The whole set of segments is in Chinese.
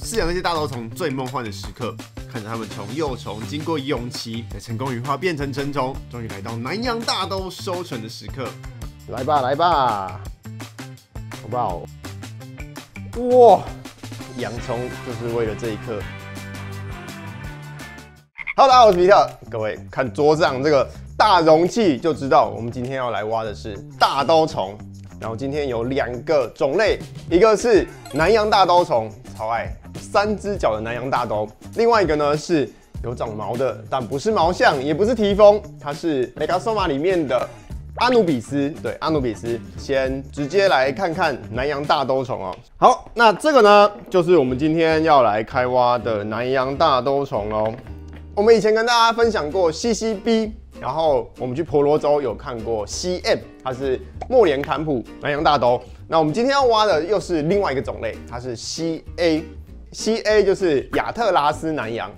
饲养那些大兜虫最梦幻的时刻，看着它们从幼虫经过蛹期，再成功羽化变成成虫，终于来到南洋大兜收成的时刻。来吧，来吧，好不好？哇，养虫就是为了这一刻。Hello， 大家好，我是皮特。各位看桌上这个大容器就知道，我们今天要来挖的是大兜虫。然后今天有2个种类，一个是南洋大兜虫，超爱3只脚的南洋大兜；另外一个呢是有长毛的，但不是毛象，也不是蹄风，它是 Megasoma 里面的阿努比斯。对，阿努比斯。先直接来看看南洋大兜虫哦。好，那这个呢，就是我们今天要来开挖的南洋大兜虫喽。我们以前跟大家分享过 CCB。然后我们去婆罗洲有看过 CM， 它是莫连坎普南洋大兜。那我们今天要挖的又是另外一个种类，它是 CA 就是亚特拉斯南洋。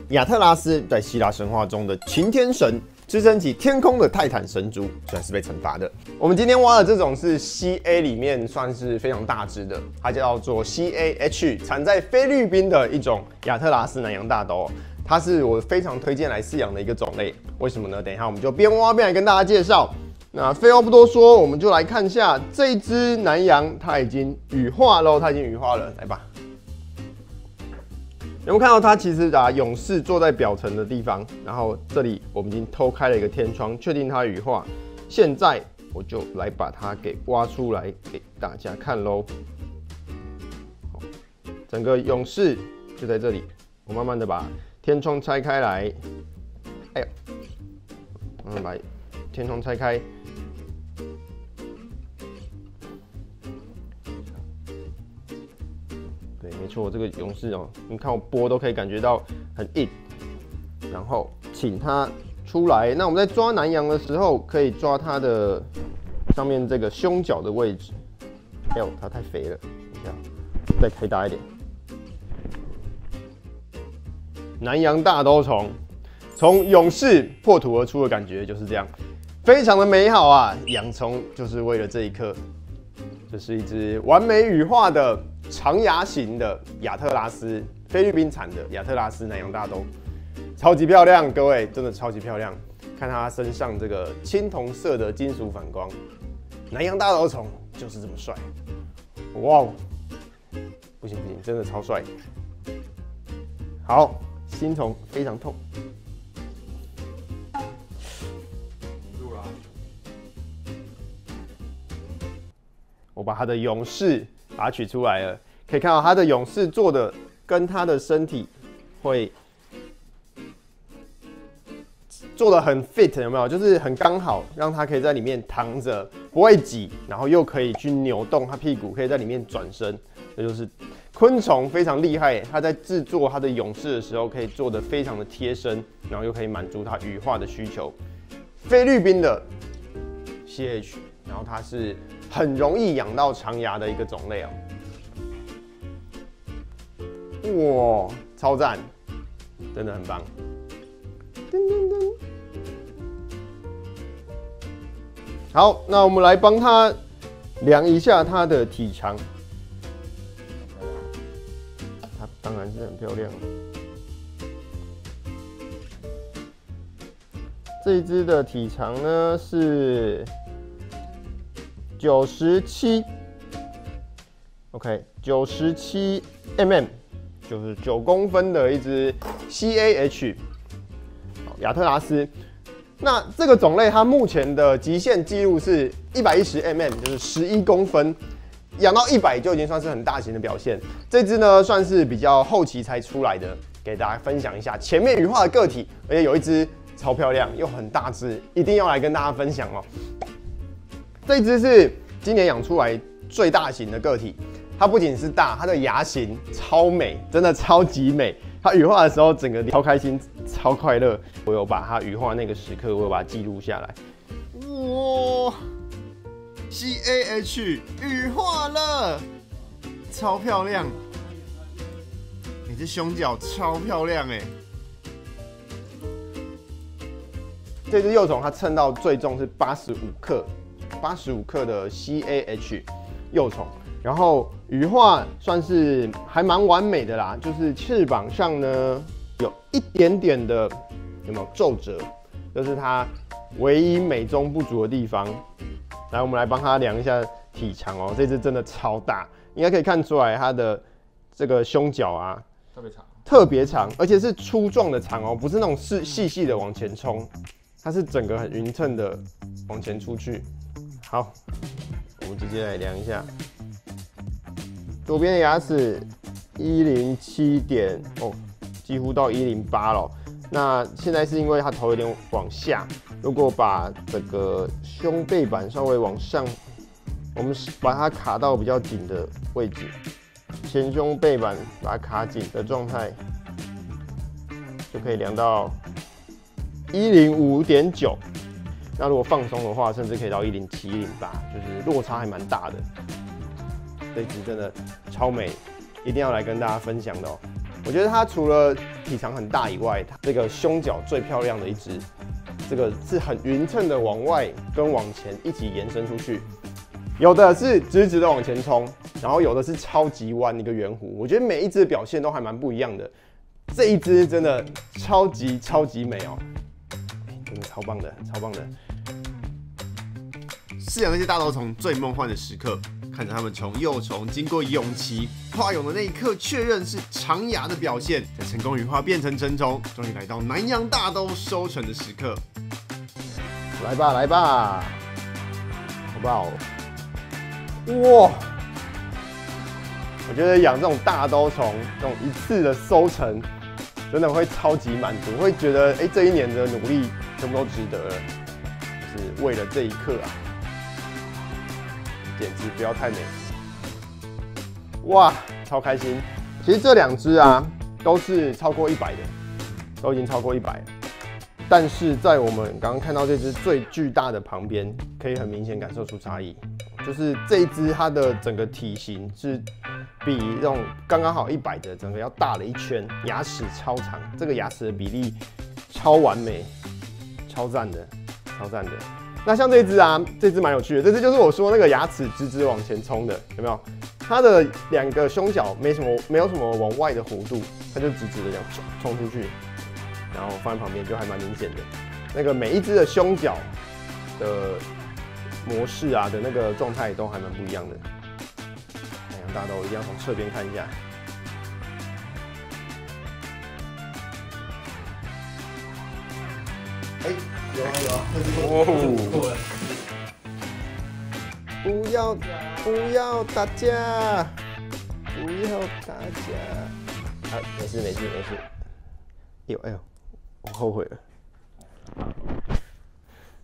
亚特拉斯在希腊神话中的擎天神，支撑起天空的泰坦神族，虽然是被惩罚的。我们今天挖的这种是 CA 里面算是非常大只的，它叫做 CAH， 产在菲律宾的一种亚特拉斯南洋大兜。它是我非常推荐来饲养的一个种类，为什么呢？等一下我们就边挖边来跟大家介绍。那废话不多说，我们就来看一下这一只南洋，它已经羽化喽，它已经羽化了，来吧。有没有看到它其实勇士坐在表层的地方，然后这里我们已经偷开了一个天窗，确定它羽化。现在我就来把它给挖出来给大家看喽。整个勇士就在这里，我慢慢的把天窗拆开来，哎呦，慢慢把天窗拆开。对，没错，这个勇士哦，你看我拨都可以感觉到很硬。然后请它出来。那我们在抓南洋的时候，可以抓它的上面这个胸角的位置。哎呦，它太肥了，等一下，再开大一点。南洋大兜虫从勇士破土而出的感觉就是这样，非常的美好啊！养虫就是为了这一刻。这是一只完美羽化的长牙型的亚特拉斯，菲律宾产的亚特拉斯南洋大兜，超级漂亮，各位真的超级漂亮。看它身上这个青铜色的金属反光，南洋大兜虫就是这么帅。哇哦，不行不行，真的超帅。好。心虫非常痛，我把它的勇士把它取出来了，可以看到它的勇士做的跟它的身体会做的很 fit， 有没有？就是很刚好，让它可以在里面躺着，不会挤，然后又可以去扭动它屁股，可以在里面转身，这就是昆虫非常厉害，它在制作它的勇士的时候，可以做得非常的贴身，然后又可以满足它羽化的需求。菲律宾的 CH， 然后它是很容易养到长牙的一个种类哦。哇，超赞，真的很棒。噔噔噔。好，那我们来帮它量一下它的体长。当然是很漂亮。这一只的体长呢是97 ，OK， 97 mm， 就是9公分的一只 CAH， 亚特拉斯。那这个种类它目前的极限纪录是110 mm， 就是11公分。养到100就已经算是很大型的表现。这只呢算是比较后期才出来的，给大家分享一下前面羽化的个体，而且有一只超漂亮又很大只，一定要来跟大家分享哦。这只是今年养出来最大型的个体，它不仅是大，它的牙型超美，真的超级美。它羽化的时候整个超开心、超快乐。我有把它羽化那个时刻，我有把它记录下来。哇！ CAH 羽化了，超漂亮！你这胸角超漂亮哎！这只幼虫它称到最重是85克，85克的 CAH 幼虫。然后羽化算是还蛮完美的啦，就是翅膀上呢有一点点的有没有皱褶，这是它唯一美中不足的地方。来，我们来帮它量一下体长哦，这只真的超大，应该可以看出来它的这个胸角啊特别长，而且是粗壮的长哦，不是那种细细的往前冲，它是整个很匀称的往前出去。好，我们直接来量一下，左边的牙齿107点哦，几乎到108了。那现在是因为它头有点往下，如果把这个胸背板稍微往上，我们把它卡到比较紧的位置，前胸背板把它卡紧的状态，就可以量到105.9。那如果放松的话，甚至可以到107、108，就是落差还蛮大的。这只真的超美，一定要来跟大家分享的哦。我觉得它除了体长很大以外，它这个胸角最漂亮的一只，这个是很匀称的往外跟往前一起延伸出去，有的是直直的往前冲，然后有的是超级弯一个圆弧。我觉得每一只的表现都还蛮不一样的。这一只真的超级美哦，真的超棒的，超棒的。饲养那些大兜虫最梦幻的时刻，看着它们从幼虫经过蛹期化蛹的那一刻，确认是长牙的表现，在成功羽化变成成虫，终于来到南洋大兜收成的时刻。来吧，来吧，好不好？哇！我觉得养这种大兜虫，这种一次的收成，真的会超级满足，会觉得这一年的努力全部都值得了，就是为了这一刻啊！简直不要太美，哇，超开心！其实这2只啊，都是超过100的，都已经超过100了。但是在我们刚刚看到这只最巨大的旁边，可以很明显感受出差异，就是这一只它的整个体型是比这种刚刚好100的整个要大了一圈，牙齿超长，这个牙齿的比例超完美，超赞的，超赞的。那像这只啊，这只蛮有趣的，这只就是我说那个牙齿直直往前冲的，有没有？它的2个胸角没有什么往外的弧度，它就直直的这样冲出去，然后放在旁边就还蛮明显的。那个每一只的胸角的模式啊的那个状态都还蛮不一样的。南洋大兜一定要从侧边看一下。有啊有啊，哦！不要打架，不要打架。啊，没事。哎呦，我后悔了。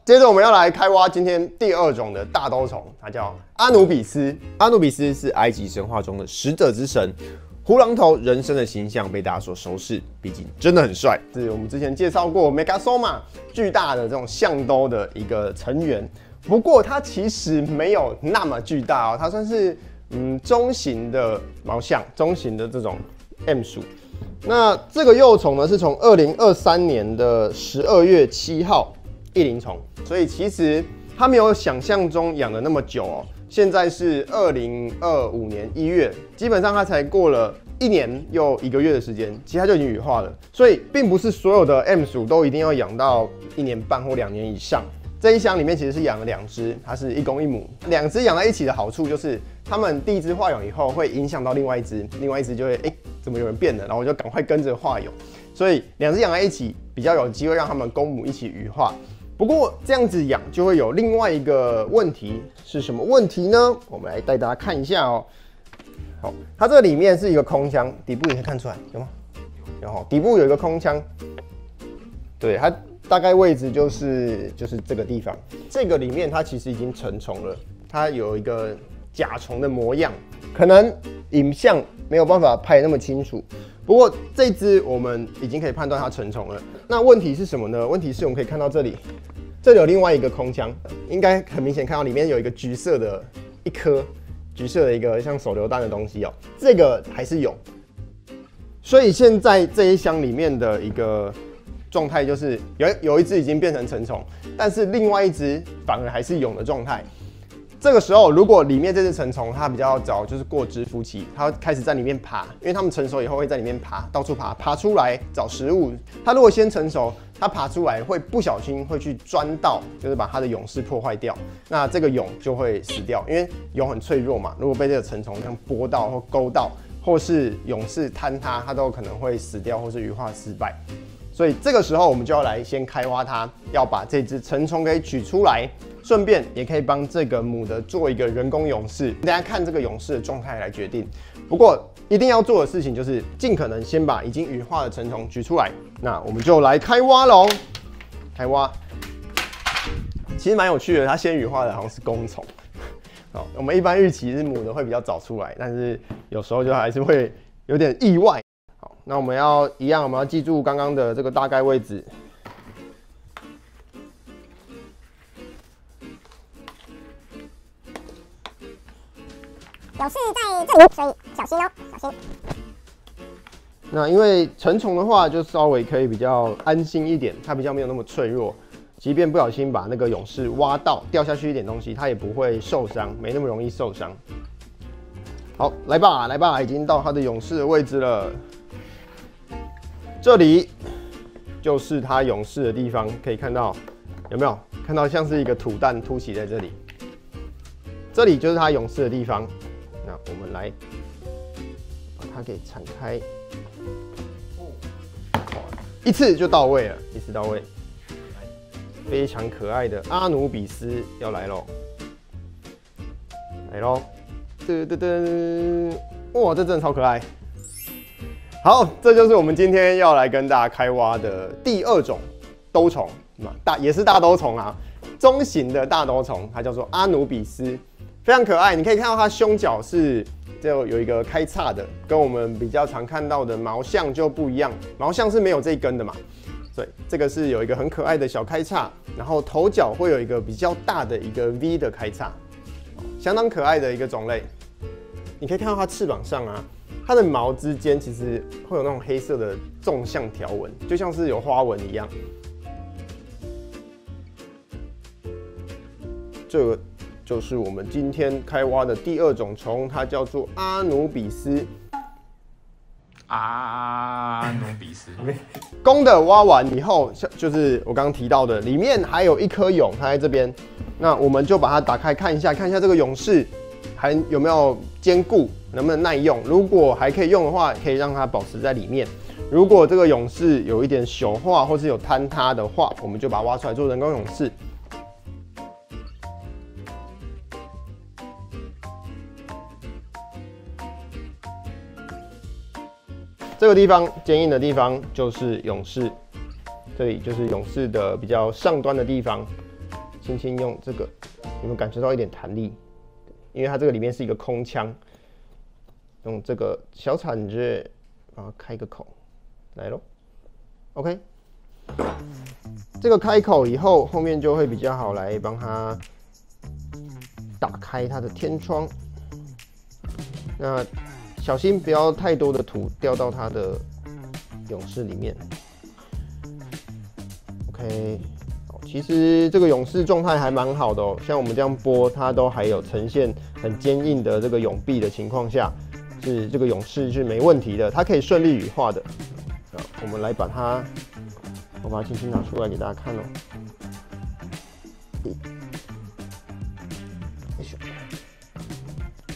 接着我们要来开挖今天第2种的大兜虫，它叫阿努比斯。阿努比斯是埃及神话中的使者之神。胡狼头人身的形象被大家所熟识，毕竟真的很帅。是我们之前介绍过 Megasoma 巨大的这种象兜的一个成员，不过它其实没有那么巨大哦，它算是中型的毛象，中型的这种 M 属。那这个幼虫呢是从2023年的12月7号一龄虫，所以其实它没有想象中养的那么久哦。现在是2025年1月，基本上它才过了1年又1个月的时间，其实它就已经羽化了。所以并不是所有的 M 属都一定要养到1年半或2年以上。这一箱里面其实是养了2只，它是1公1母。2只养在一起的好处就是，它们第一只化蛹以后会影响到另外一只，另外一只就会怎么有人变了，然后我就赶快跟着化蛹。所以2只养在一起比较有机会让它们公母一起羽化。不过这样子养就会有另外一个问题，是什么问题呢？我们来带大家看一下哦。好，它这里面是一个空腔，底部你可以看出来有吗？有，底部有一个空腔，对，它大概位置就是这个地方。这个里面它其实已经成虫了，它有一个甲虫的模样，可能影像没有办法拍那么清楚。不过这只我们已经可以判断它成虫了。那问题是什么呢？问题是我们可以看到这里有另外一个空腔，应该很明显看到里面有一个橘色的一颗橘色的一个像手榴弹的东西哦，这个还是有。所以现在这一箱里面的一个状态就是有一只已经变成成虫，但是另外一只反而还是蛹的状态。这个时候，如果里面这只成虫它比较早就是过蛰伏期，它开始在里面爬，因为它们成熟以后会在里面爬，到处爬，爬出来找食物。它如果先成熟，它爬出来会不小心会去钻到，就是把它的蛹室破坏掉，那这个蛹就会死掉，因为蛹很脆弱嘛，如果被这个成虫这样拨到或勾到，或是蛹室坍塌，它都有可能会死掉或是羽化失败。所以这个时候我们就要来先开挖它，要把这只成虫给取出来，顺便也可以帮这个母的做一个人工蛹室。大家看这个蛹室的状态来决定。不过一定要做的事情就是尽可能先把已经羽化的成虫取出来。那我们就来开挖喽，开挖。其实蛮有趣的，它先羽化的好像是公虫。好，我们一般预期是母的会比较早出来，但是有时候就还是会有点意外。那我们要一样，我们要记住刚刚的这个大概位置。有事在这里，所以小心哦，小心。那因为成虫的话，就稍微可以比较安心一点，它比较没有那么脆弱，即便不小心把那个蛹室挖到，掉下去一点东西，它也不会受伤，没那么容易受伤。好，来吧，来吧，已经到它的蛹室的位置了。这里就是它蛹室的地方，可以看到有没有？看到像是一个土蛋凸起在这里，这里就是它蛹室的地方。那我们来把它给铲开，一次就到位了，一次到位。非常可爱的阿努比斯要来喽，来喽！噔噔噔，哇，这真的超可爱。好，这就是我们今天要来跟大家开挖的第2种兜虫，也是大兜虫啊，中型的大兜虫，它叫做阿努比斯，非常可爱。你可以看到它胸角是就有一个开叉的，跟我们比较常看到的毛象就不一样，毛象是没有这一根的嘛，所以这个是有一个很可爱的小开叉，然后头角会有一个比较大的一个 V 的开叉，相当可爱的一个种类。你可以看到它翅膀上啊。它的毛之间其实会有那种黑色的纵向条纹，就像是有花纹一样。这个就是我们今天开挖的第2种虫，它叫做阿努比斯。阿努比斯，公的挖完以后，就是我刚刚提到的，里面还有一颗蛹，它在这边。那我们就把它打开看一下这个蛹室还有没有坚固。能不能耐用？如果还可以用的话，可以让它保持在里面。如果这个蛹室有一点朽化或是有坍塌的话，我们就把它挖出来做人工蛹室。这个地方坚硬的地方就是蛹室，这里就是蛹室的比较上端的地方。轻轻用这个，有没有感觉到一点弹力？因为它这个里面是一个空腔。用这个小铲子把它开个口，来咯 OK， 这个开口以后，后面就会比较好来帮它打开它的天窗。那小心不要太多的土掉到它的蛹室里面。OK， 其实这个蛹室状态还蛮好的哦，像我们这样拨，它都还有呈现很坚硬的这个蛹壁的情况下。是这个蛹室是没问题的，它可以顺利羽化的。我们来把它，我把它轻轻拿出来给大家看哦。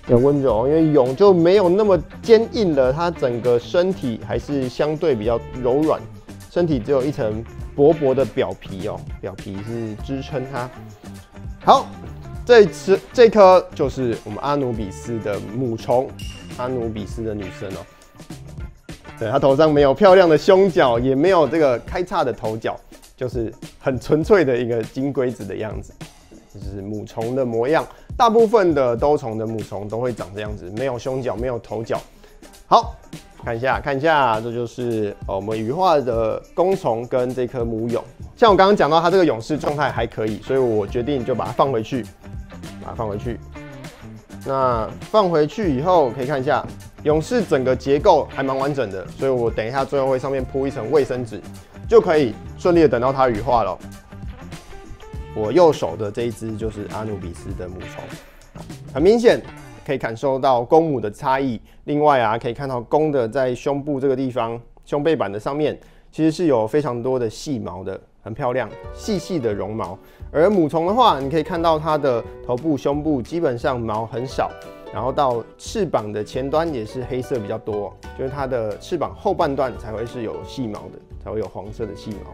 很温柔，因为蛹就没有那么坚硬了，它整个身体还是相对比较柔软，身体只有一层薄薄的表皮哦，表皮是支撑它。好，这颗就是我们阿努比斯的母虫。阿努比斯的女生哦，对，她头上没有漂亮的胸角，也没有这个开叉的头角，就是很纯粹的一个金龟子的样子，这就是母虫的模样。大部分的兜虫的母虫都会长这样子，没有胸角，没有头角。好，看一下，这就是我们羽化的公虫跟这颗母蛹。像我刚刚讲到，它这个蛹室状态还可以，所以我决定就把它放回去，那放回去以后，可以看一下蛹室整个结构还蛮完整的，所以我等一下最后会上面铺一层卫生纸，就可以顺利的等到它羽化了。我右手的这一只就是阿努比斯的母虫，很明显可以感受到公母的差异。另外啊，可以看到公的在胸部这个地方，胸背板的上面其实是有非常多的细毛的，很漂亮，细细的绒毛。而母虫的话，你可以看到它的头部、胸部基本上毛很少，然后到翅膀的前端也是黑色比较多，就是它的翅膀后半段才会是有细毛的，才会有黄色的细毛。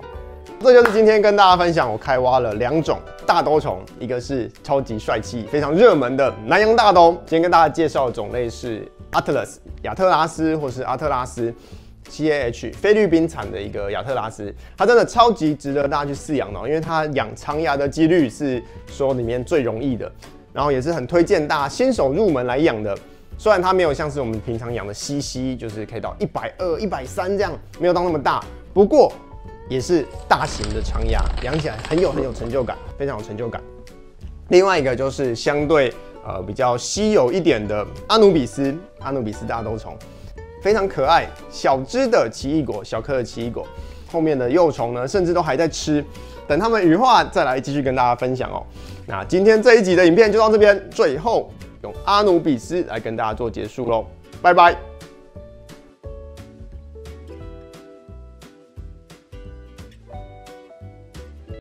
这就是今天跟大家分享，我开挖了2种大兜虫，一个是超级帅气、非常热门的南洋大兜，今天跟大家介绍的种类是 Atlas 亚特拉斯或是阿特拉斯。CAH 菲律宾产的一个亚特拉斯，它真的超级值得大家去饲养的，因为它养长牙的几率是说里面最容易的，然后也是很推荐大家新手入门来养的。虽然它没有像是我们平常养的西西，就是可以到120、130这样，没有到那么大，不过也是大型的长牙，养起来很有成就感，非常有成就感。另外一个就是相对比较稀有一点的阿努比斯大兜虫。非常可爱，小只的奇异果，小颗的奇异果，后面的幼虫呢，甚至都还在吃，等它们羽化再来继续跟大家分享哦。那今天这一集的影片就到这边，最后用阿努比斯来跟大家做结束喽，拜拜。